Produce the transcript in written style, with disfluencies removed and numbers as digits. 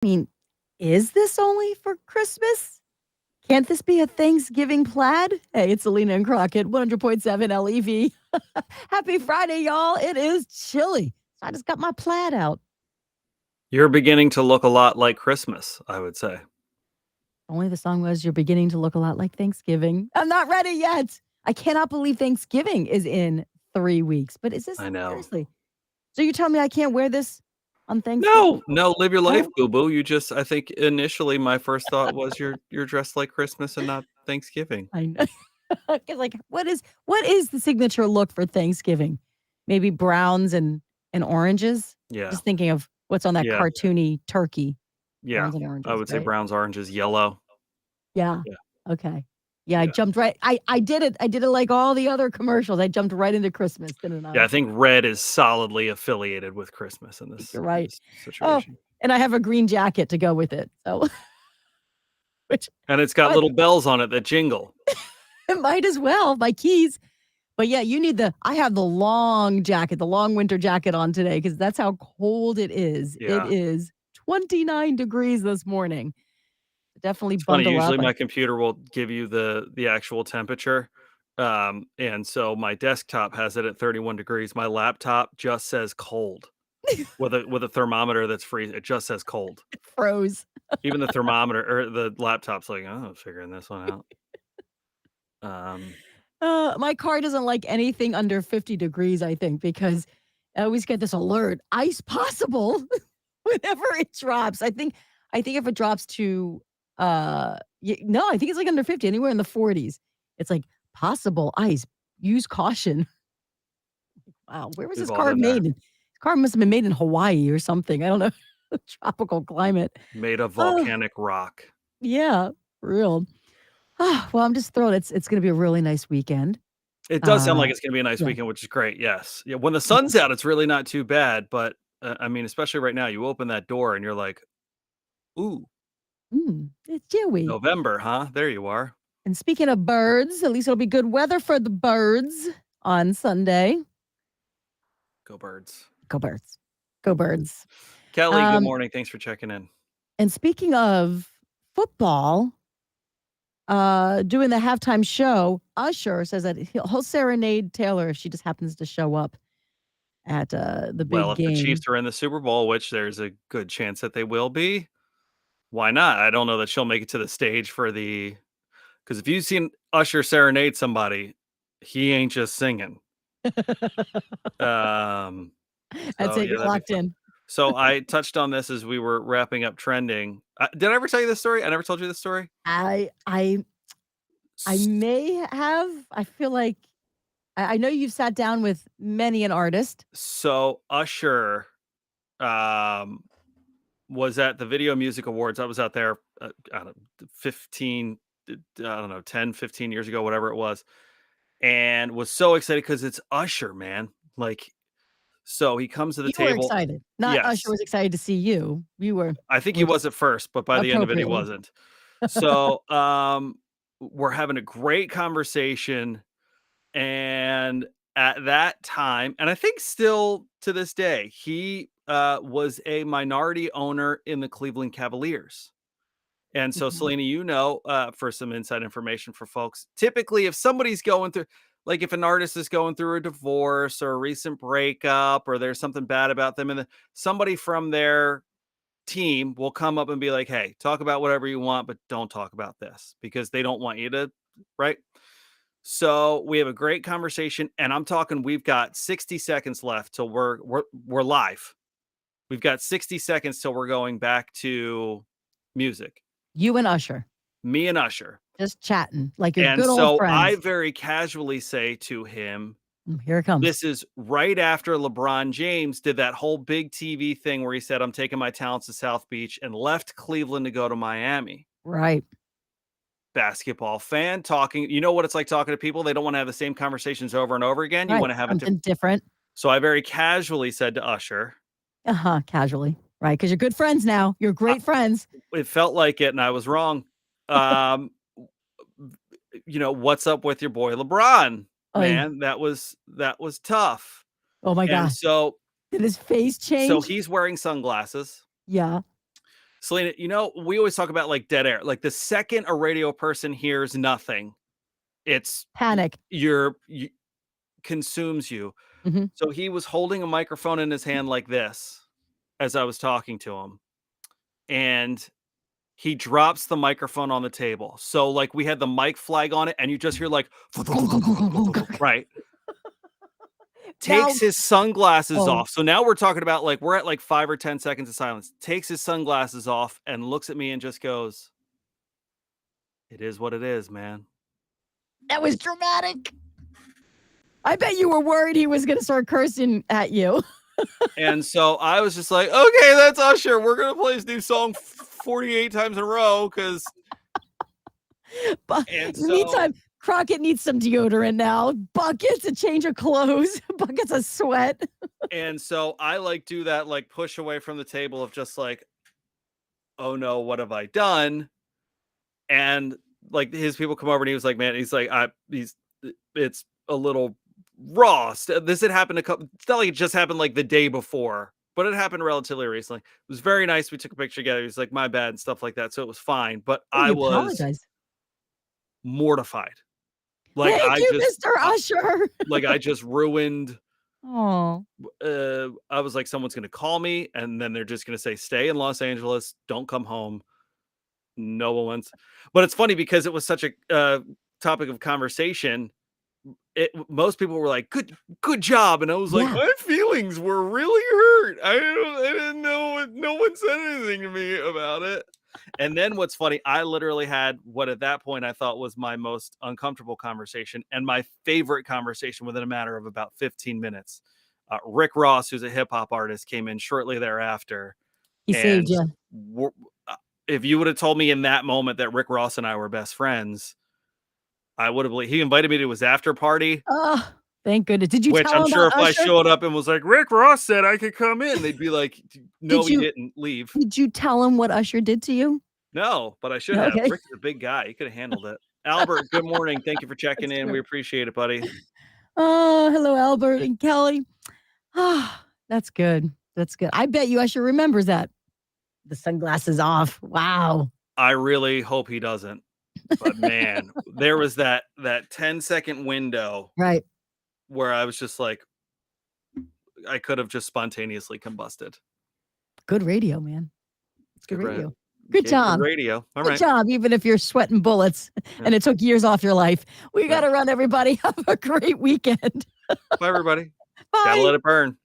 I mean, is this only for Christmas? Can't this be a Thanksgiving plaid? Hey, it's Selena and Crockett, 100.7 LEV. Happy Friday, y'all. It is chilly. So I just got my plaid out. You're beginning to look a lot like Christmas, I would say. Only the song was You're beginning to look a lot like Thanksgiving. I'm not ready yet. I cannot believe Thanksgiving is in 3 weeks. But is this I know. seriously? So you tell me I can't wear this on Thanksgiving? No, live your life, No? boo boo. I think initially my first thought was you're dressed like Christmas and not Thanksgiving. I know. 'Cause, like, what is the signature look for Thanksgiving? Maybe browns and oranges? Yeah, Just thinking of what's on that yeah, cartoony turkey. yeah. Browns and I oranges, would say right? browns, oranges, yellow. Yeah. Yeah, Okay. Yeah, I yeah, jumped right I did it. I did it like all the other commercials. I jumped right into Christmas, didn't yeah. I? I think red is solidly affiliated with Christmas in I think this you're in right. this Oh, situation, and I have a green jacket to go with it. So, which and it's got but little bells on it that jingle. it might as well, my keys. But yeah, you need I have the long jacket, the long winter jacket on today because that's how cold it is. It Yeah, is 29 degrees this morning. Definitely it's funny. bundle up. Usually, my computer will give you the actual temperature, and so my desktop has it at 31 degrees. My laptop just says cold. With a thermometer that's free, it just says cold. Froze. Even the thermometer or the laptop's like, "Oh, I'm figuring this one out." Um, My car doesn't like anything under 50 degrees, I think, because I always get this alert, ice possible whenever it drops. I think if it drops to no, I think it's like under 50, anywhere in the 40s. It's like possible ice. Use caution. Wow, where was we've this all car been there. made? This car must have been made in Hawaii or something. I don't know. Tropical climate. Made of Oh, volcanic rock. yeah, for real. Well, I'm just thrilled. It's going to be a really nice weekend. It does sound Uh, like it's gonna be a nice yeah. weekend, which is great, yes. Yeah, when the sun's out, it's really not too bad, but, I mean, especially right now, you open that door and you're like, "Ooh, It's Joey. November, huh? There you are." And speaking of birds, at least it'll be good weather for the birds on Sunday. Go birds. Go birds. Go birds. Kelly, good Um, morning, thanks for checking in. and speaking of football, doing the halftime show, Usher says that he'll serenade Taylor if she just happens to show up at the Well, big if the game. Chiefs are in the Super Bowl, which there's a good chance that they will be, why not? I don't know that she'll make it to the stage for the because if you've seen Usher serenade somebody, he ain't just singing. Um, That's so it. yeah, You're that'd be locked fun. in. So I touched on this as we were wrapping up trending. Did I ever tell you this story? I never told you this story. I I I S- may have. I feel like I know you've sat down with many an artist. So Usher um, was at the Video Music Awards. I was out there, I don't know, 15, I don't know, 10, 15 years ago, whatever it was, and was so excited because it's Usher, man. Like, so he comes to the You were table. excited. Not Usher Yes, was excited to see you. You were I think he which was at first, but by the end of it, he appropriately. wasn't. So, we're having a great conversation, and at that time, and I think still to this day, he was a minority owner in the Cleveland Cavaliers. And so, Mhm. Selena, for some inside information for folks, typically if somebody's going through, like if an artist is going through a divorce or a recent breakup, or there's something bad about them, and somebody from their team will come up and be like, "Hey, talk about whatever you want, but don't talk about this," because they don't want you to, right? So we have a great conversation, and I'm talking. We've got 60 seconds left till we're live. We've got 60 seconds till we're going back to music. You and Usher Me and Usher. just chatting like your And good old so I friends. very casually say to him, Here it comes. this is right after LeBron James did that whole big TV thing where he said, I'm taking my talents to South Beach and left Cleveland to go to Miami. Right. Basketball fan talking, you know what it's like talking to people? They don't want to have the same conversations over and over again. You Right. want to have it. Something different. So I very casually said to Usher, Uh-huh. Casually. Right. Because you're good friends now. You're uh, great friends. it felt like it, and I was wrong. Um, what's up with your boy LeBron, Oy. man? That was tough. Oh my And God. Did his face so change? he's wearing sunglasses. Yeah. Selena, we always talk about like dead air. Like the second a radio person hears nothing, it's Panic. consumes you. Mhm. So he was holding a microphone in his hand like this as I was talking to him. And he drops the microphone on the table. So like we had the mic flag on it and you just hear like right. Now Takes his sunglasses oh, off. So now we're talking about like we're at like 5 or 10 seconds of silence. Takes his sunglasses off and looks at me and just goes, "It is what it is, man." that was dramatic. I bet you were worried he was gonna start cursing at you. And so I was just like, "Okay, that's Usher. We're gonna play his new song 48 times in a row." But And in the so meantime, Crockett needs some deodorant now. Buckets, a change of clothes, buckets of sweat. I like do that like push away from the table of just like, "Oh no, what have I done?" And like his people come over and he was like, "Man," he's like, it's a little raw. This had happened it's not like it just happened like the day before, but it happened relatively recently. It was very nice. We took a picture together. He's like, "My bad," and stuff like that. So it was fine. But Oh, I you was apologize. mortified. Like Thank I you, just Mr. Usher. like I just ruined. Oh, I was like, someone's gonna call me, and then they're just gonna say, "Stay in Los Angeles, don't come home." No one wants. But it's funny because it was such a topic of conversation. Most people were like, good job," and I was like, yeah. my feelings were really hurt. I didn't know. No one said anything to me about it. And then what's funny, I literally had what at that point I thought was my most uncomfortable conversation and my favorite conversation within a matter of about 15 minutes. Rick Ross, who's a hip hop artist, came in shortly thereafter. He saved And you. if you would have told me in that moment that Rick Ross and I were best friends, I would have believed. He invited me to his after party, Oh, thank goodness. Did you which tell I'm him sure about if I Usher? showed up and was like, "Rick Ross said I could come in," they'd be like, "No, Did he you didn't. Leave." did you tell him what Usher did to you? No, but I should No, have. okay. Rick's a big guy. He could have handled it. Albert, good morning. Thank you for checking That's in. true. We appreciate it, buddy. Oh, hello, Albert and Kelly. Ah, that's good. That's good. I bet you Usher remembers that. The sunglasses off. Wow. I really hope he doesn't. But man, there was that 10-second window Right. where I was just like, I could have just spontaneously combusted. Good radio, man. It's good Good, radio. Good good job. radio. All Good right. job, even if you're sweating bullets Yeah. and it took years off your life. We Yeah. got to run, everybody. Have a great weekend. Bye, everybody. Gotta Bye. let it burn.